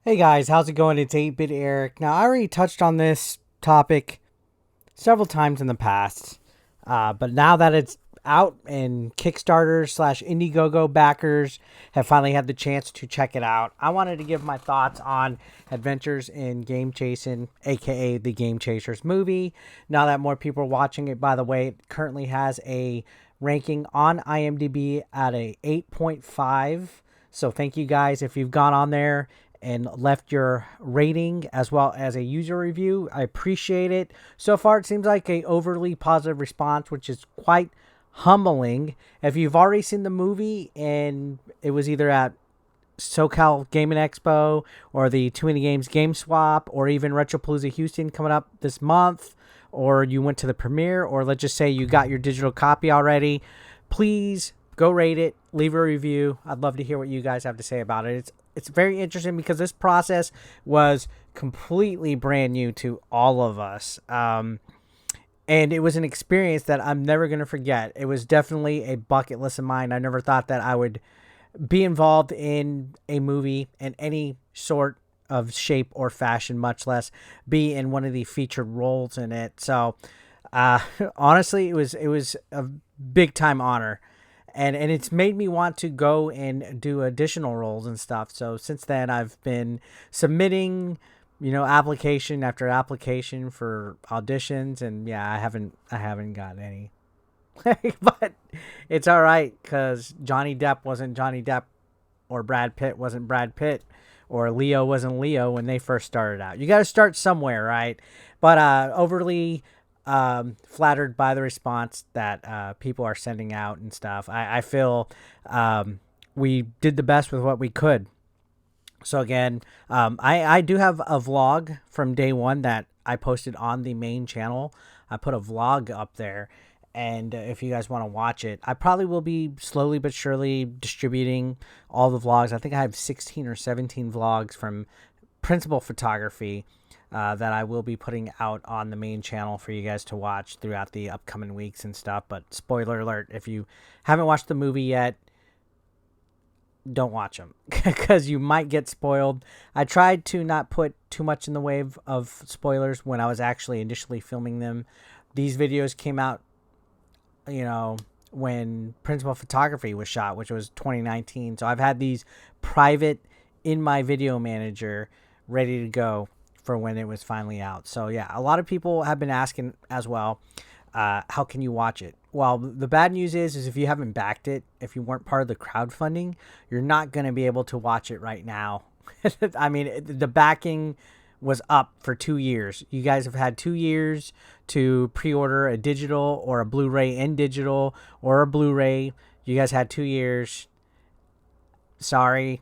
Hey guys, how's it going? It's 8-Bit Eric. Now, I already touched on this topic several times in the past, but now that it's out and Kickstarter slash Indiegogo backers have finally had the chance to check it out, I wanted to give my thoughts on Adventures in Game Chasing, aka the Game Chasers movie. Now that more people are watching it, by the way, it currently has a ranking on IMDb at a 8.5. So thank you guys if you've gone on there and left your rating as well as a user review. I appreciate it. So far, it seems like a overly positive response, which is quite humbling. If you've already seen the movie and it was either at SoCal Gaming Expo or the Too Many Games Game Swap or even Retropalooza Houston coming up this month, or you went to the premiere, or let's just say you got your digital copy already, please go rate it, leave a review. I'd love to hear what you guys have to say about it. It's very interesting because this process was completely brand new to all of us. And it was an experience that I'm never going to forget. It was definitely a bucket list of mine. I never thought that I would be involved in a movie in any sort of shape or fashion, much less be in one of the featured roles in it. So, uh, honestly, it was a big time honor, and it's made me want to go and do additional roles and stuff. So since then, I've been submitting, application after application for auditions, and yeah, I haven't got any. But it's all right because Johnny Depp wasn't Johnny Depp, or Brad Pitt wasn't Brad Pitt, or Leo wasn't Leo when they first started out. You got to start somewhere, right? But overly flattered by the response that people are sending out and stuff. I feel we did the best with what we could. So again, I do have a vlog from day one that I posted on the main channel. I put a vlog up there, and if you guys want to watch it, I probably will be slowly but surely distributing all the vlogs. I think I have 16 or 17 vlogs from principal photography that I will be putting out on the main channel for you guys to watch throughout the upcoming weeks and stuff. But spoiler alert, if you haven't watched the movie yet, don't watch them because you might get spoiled. I tried to not put too much in the way of spoilers when I was actually initially filming them. These videos came out, when principal photography was shot, which was 2019. So I've had these private in my video manager ready to go for when it was finally out. So yeah, a lot of people have been asking as well, how can you watch it? Well, the bad news is if you haven't backed it, if you weren't part of the crowdfunding, you're not going to be able to watch it right now. I mean, the backing was up for 2 years. You guys have had 2 years to pre-order a digital or a Blu-ray and digital or a Blu-ray. You guys had 2 years. Sorry.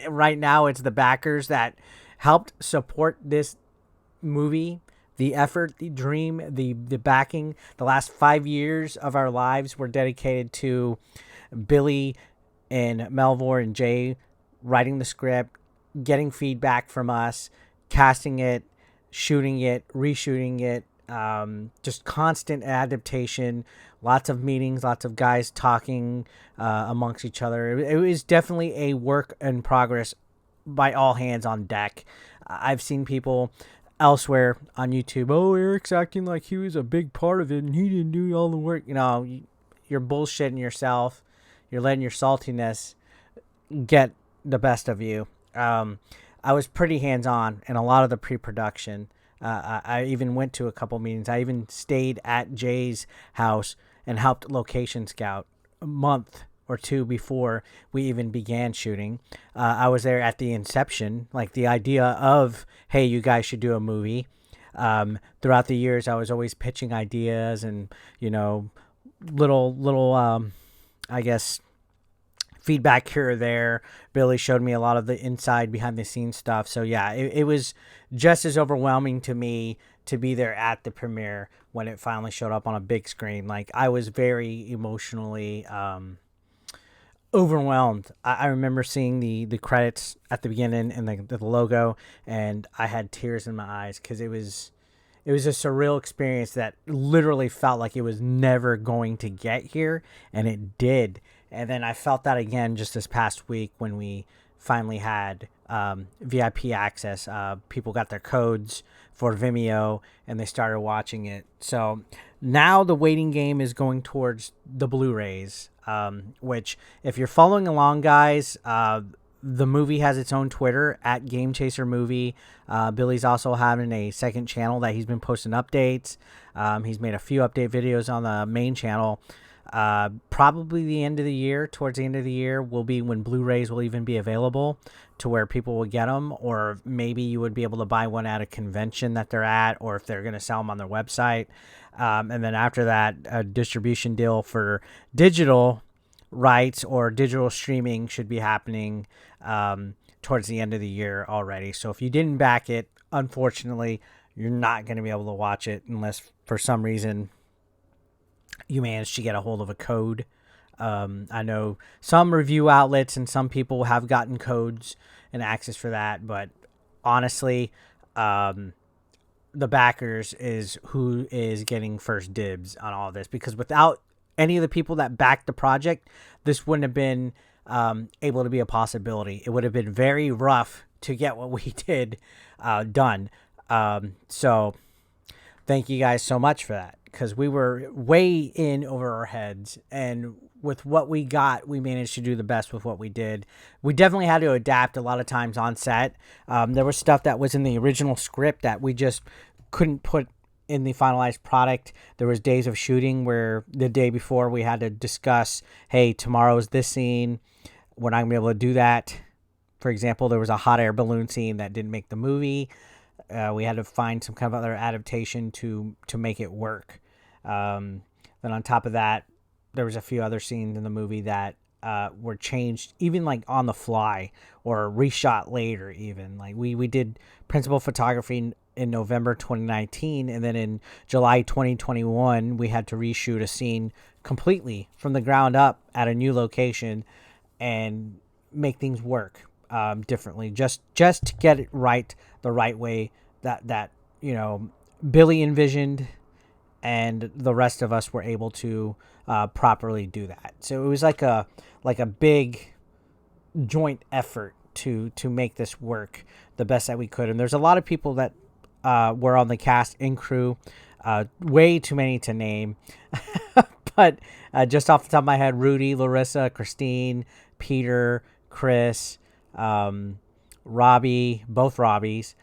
Right now, it's the backers that helped support this movie, the effort, the dream, the backing. The last 5 years of our lives were dedicated to Billy and Melvor and Jay writing the script, getting feedback from us, casting it, shooting it, reshooting it, just constant adaptation, lots of meetings, lots of guys talking amongst each other. It was definitely a work in progress by all hands on deck. I've seen people elsewhere on YouTube, oh, Eric's acting like he was a big part of it and he didn't do all the work. You're bullshitting yourself. You're letting your saltiness get the best of you. I was pretty hands-on in a lot of the pre-production. I even went to a couple meetings. I even stayed at Jay's house and helped location scout a month or two before we even began shooting. I was there at the inception, like the idea of, hey, you guys should do a movie. Throughout the years, I was always pitching ideas and, little, I guess, feedback here or there. Billy showed me a lot of the inside behind the scenes stuff. So yeah, it was just as overwhelming to me to be there at the premiere when it finally showed up on a big screen. Like, I was very emotionally overwhelmed. I remember seeing the credits at the beginning and the logo, and I had tears in my eyes because it was a surreal experience that literally felt like it was never going to get here, and it did. And then I felt that again just this past week when we finally had VIP access. People got their codes for Vimeo and they started watching it. So now the waiting game is going towards the Blu-rays, which if you're following along, guys, the movie has its own Twitter at Game Chaser Movie. Billy's also having a second channel that he's been posting updates. He's made a few update videos on the main channel. Probably the end of the year, towards the end of the year, will be when Blu-rays will even be available to where people will get them, or maybe you would be able to buy one at a convention that they're at, or if they're going to sell them on their website. And then after that, a distribution deal for digital rights or digital streaming should be happening towards the end of the year already. So if you didn't back it, unfortunately, you're not going to be able to watch it unless for some reason you managed to get a hold of a code. I know some review outlets and some people have gotten codes and access for that, but honestly, the backers is who is getting first dibs on all of this, because without any of the people that backed the project, this wouldn't have been able to be a possibility. It would have been very rough to get what we did done. So thank you guys so much for that, because we were way in over our heads, and with what we got, we managed to do the best with what we did. We definitely had to adapt a lot of times on set. There was stuff that was in the original script that we just couldn't put in the finalized product. There was days of shooting where the day before we had to discuss, hey, tomorrow's this scene, we're not gonna be able to do that. For example, there was a hot air balloon scene that didn't make the movie. We had to find some kind of other adaptation to make it work. Then on top of that, there was a few other scenes in the movie that were changed, even like on the fly or reshot later. Even like we did principal photography in November 2019, and then in July 2021, we had to reshoot a scene completely from the ground up at a new location and make things work differently, just to get it right the right way that Billy envisioned, and the rest of us were able to properly do that. So it was like a big joint effort to make this work the best that we could. And there's a lot of people that were on the cast and crew, way too many to name, but just off the top of my head, Rudy, Larissa, Christine, Peter, Chris, Robbie, both Robbies,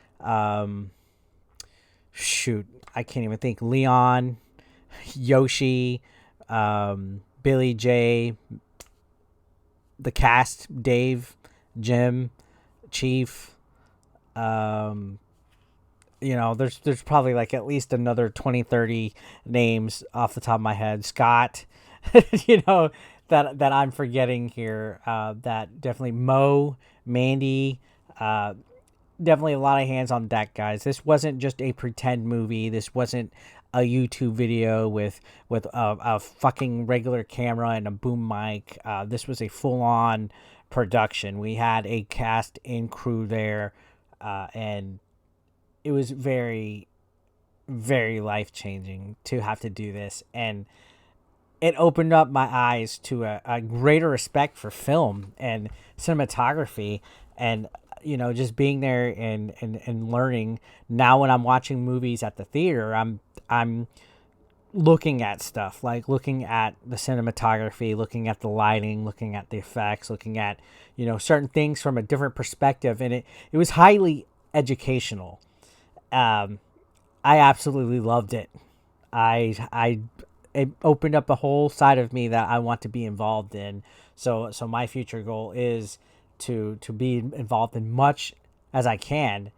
shoot, I can't even think, Leon, Yoshi, Billy J, the cast, Dave, Jim, Chief, there's probably like at least another 20-30 names off the top of my head. Scott, that I'm forgetting here, that definitely Mo, Mandy, definitely a lot of hands on deck, guys. This wasn't just a pretend movie. This wasn't a YouTube video with a fucking regular camera and a boom mic. This was a full-on production. We had a cast and crew there, and it was very, very life-changing to have to do this. And it opened up my eyes to a greater respect for film and cinematography, and just being there and learning. Now when I'm watching movies at the theater, I'm looking at stuff, like looking at the cinematography, looking at the lighting, looking at the effects, looking at certain things from a different perspective, and it was highly educational. I absolutely loved it. It opened up a whole side of me that I want to be involved in. So my future goal is to be involved in much as I can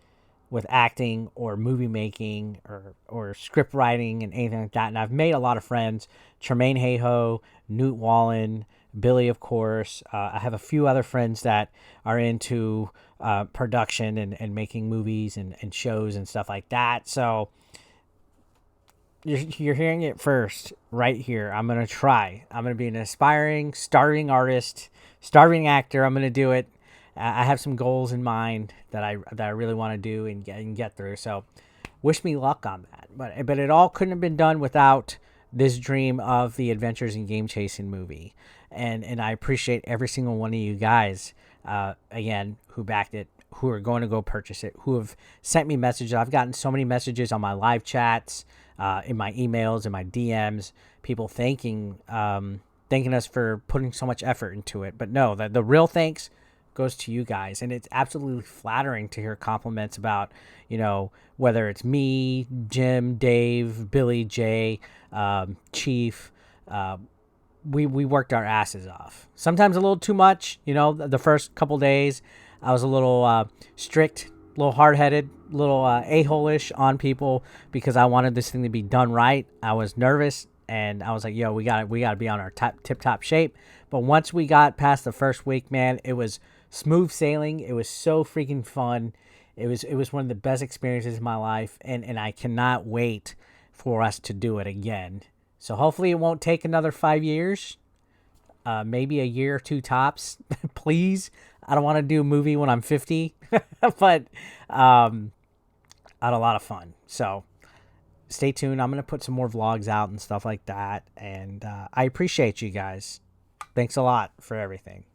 with acting or movie making or script writing and anything like that. And I've made a lot of friends: Tremaine Hayho, Newt Wallen, Billy, of course. I have a few other friends that are into production and making movies and shows and stuff like that. So you're hearing it first right here. I'm going to try. I'm going to be an aspiring, starving artist, starving actor. I'm going to do it. I have some goals in mind that I really want to do and get through. So wish me luck on that. But it all couldn't have been done without this dream of the Adventures in Game Chasing movie. And I appreciate every single one of you guys again, who backed it, who are going to go purchase it, who have sent me messages. I've gotten so many messages on my live chats, in my emails, in my DMs, people thanking us for putting so much effort into it. But no, the real thanks goes to you guys, and it's absolutely flattering to hear compliments about, whether it's me, Jim, Dave, Billy, Jay, Chief. We worked our asses off. Sometimes a little too much. The first couple days, I was a little strict, a little hard-headed, a little a-hole-ish on people because I wanted this thing to be done right. I was nervous, and I was like, "Yo, we got to be on our tip-top shape." But once we got past the first week, man, it was smooth sailing. It was so freaking fun. It was one of the best experiences of my life, and I cannot wait for us to do it again. So hopefully it won't take another 5 years, maybe a year or two tops. Please, I don't want to do a movie when I'm 50, but I had a lot of fun. So stay tuned. I'm going to put some more vlogs out and stuff like that, and I appreciate you guys. Thanks a lot for everything.